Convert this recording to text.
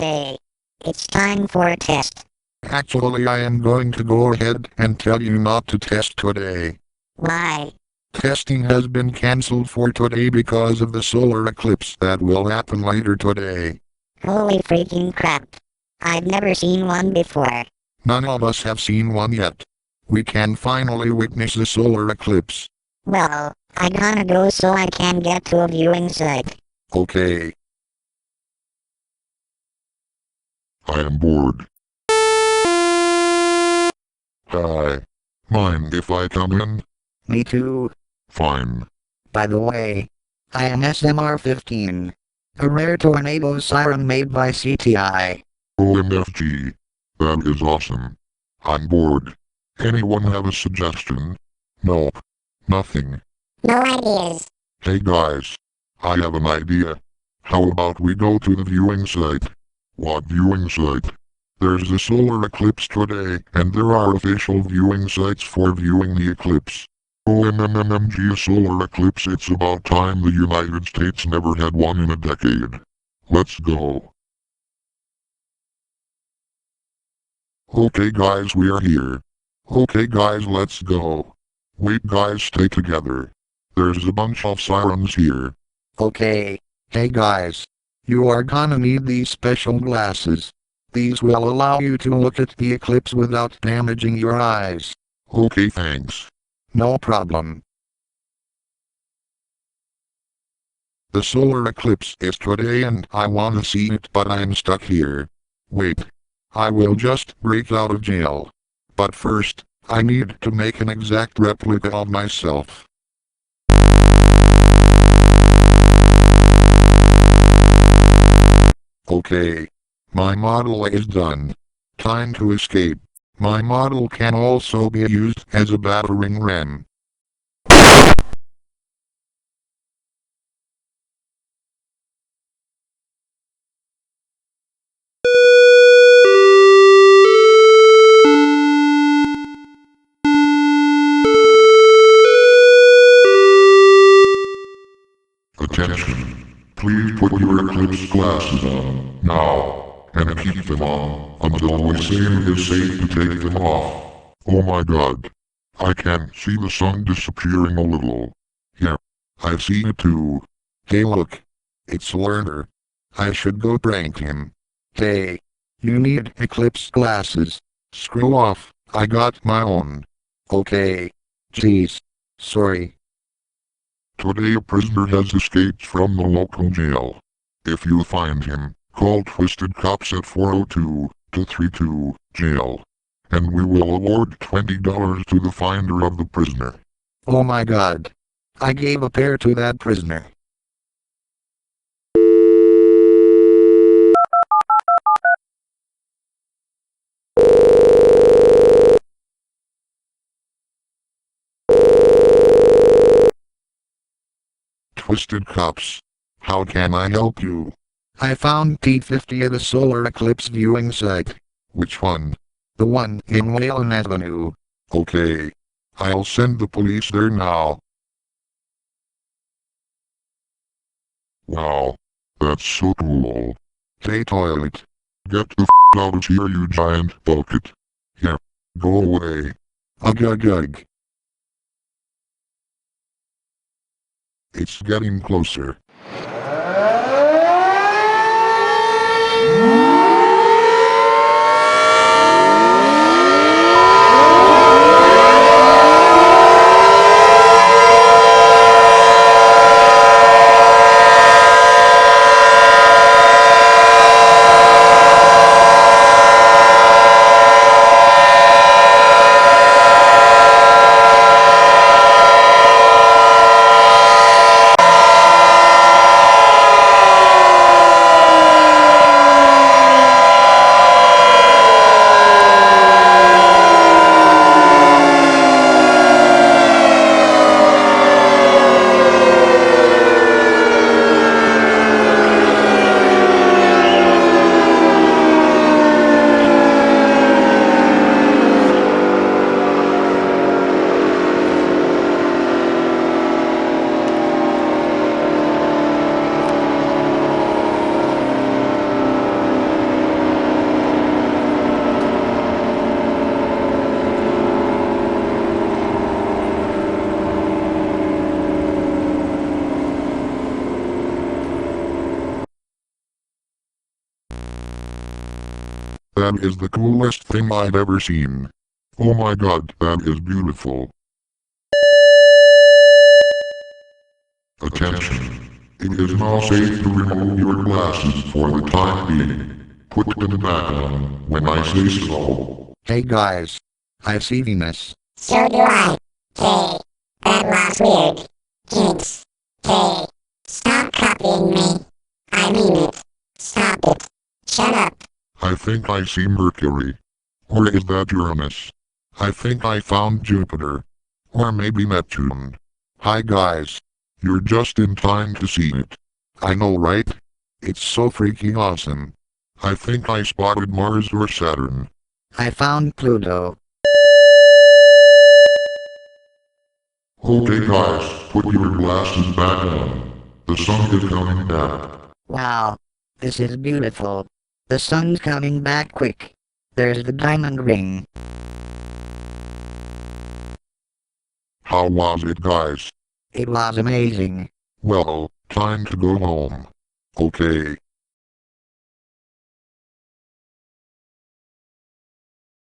Okay. It's time for a test. Actually, I am going to go ahead and tell you not to test today. Why? Testing has been cancelled for today because of the solar eclipse that will happen later today. Holy freaking crap. I've never seen one before. None of us have seen one yet. We can finally witness the solar eclipse. Well, I gotta go so I can get to a viewing site. Okay. I am bored. Hi. Mind if I come in? Me too. Fine. By the way, I am SMR-15, a rare tornado siren made by CTI. OMFG. That is awesome. I'm bored. Anyone have a suggestion? Nope. Nothing. No ideas. Hey guys. I have an idea. How about we go to the viewing site? What viewing site? There's the solar eclipse today, and there are official viewing sites for viewing the eclipse. OMMMG, a solar eclipse. It's about time the United States never had one in a decade. Let's go. Okay guys, we are here. Okay guys, let's go. Wait guys, stay together. There's a bunch of sirens here. Okay. Hey guys. You are gonna need these special glasses. These will allow you to look at the eclipse without damaging your eyes. Okay, thanks. No problem. The solar eclipse is today and I wanna see it, but I'm stuck here. Wait. I will just break out of jail. But first, I need to make an exact replica of myself. Okay. My model is done. Time to escape. My model can also be used as a battering ram. Attention. Please put your eclipse glasses on, now, and keep them on, until we say it is safe to take them off. Oh my god. I can see the sun disappearing a little. Yeah. I see it too. Hey look. It's Lerner. I should go prank him. Hey. You need eclipse glasses. Screw off, I got my own. Okay. Jeez. Sorry. Today a prisoner has escaped from the local jail. If you find him, call Twisted Cops at 402-232 jail. And we will award $20 to the finder of the prisoner. Oh my god. I gave a pair to that prisoner. Twisted Cops. How can I help you? I found T50 at a solar eclipse viewing site. Which one? The one in Whalen Avenue. Okay. I'll send the police there now. Wow. That's so cool. Hey toilet. Get the out of here, you giant bucket. Yeah. Go away. Ugh ugh ugh. It's getting closer. That is the coolest thing I've ever seen. Oh my god, that is beautiful. Attention. It is now safe to remove your glasses for the time being. Put them back on when I say so. Hey guys. I see Venus. So do I. Hey, that was weird. Jinx. Hey, stop copying me. I mean it. Stop it. Shut up. I think I see Mercury. Or is that Uranus? I think I found Jupiter. Or maybe Neptune. Hi guys. You're just in time to see it. I know, right? It's so freaking awesome. I think I spotted Mars or Saturn. I found Pluto. Okay guys, put your glasses back on. The sun is coming back. Wow. This is beautiful. The sun's coming back quick. There's the diamond ring. How was it guys? It was amazing. Well, time to go home. Okay.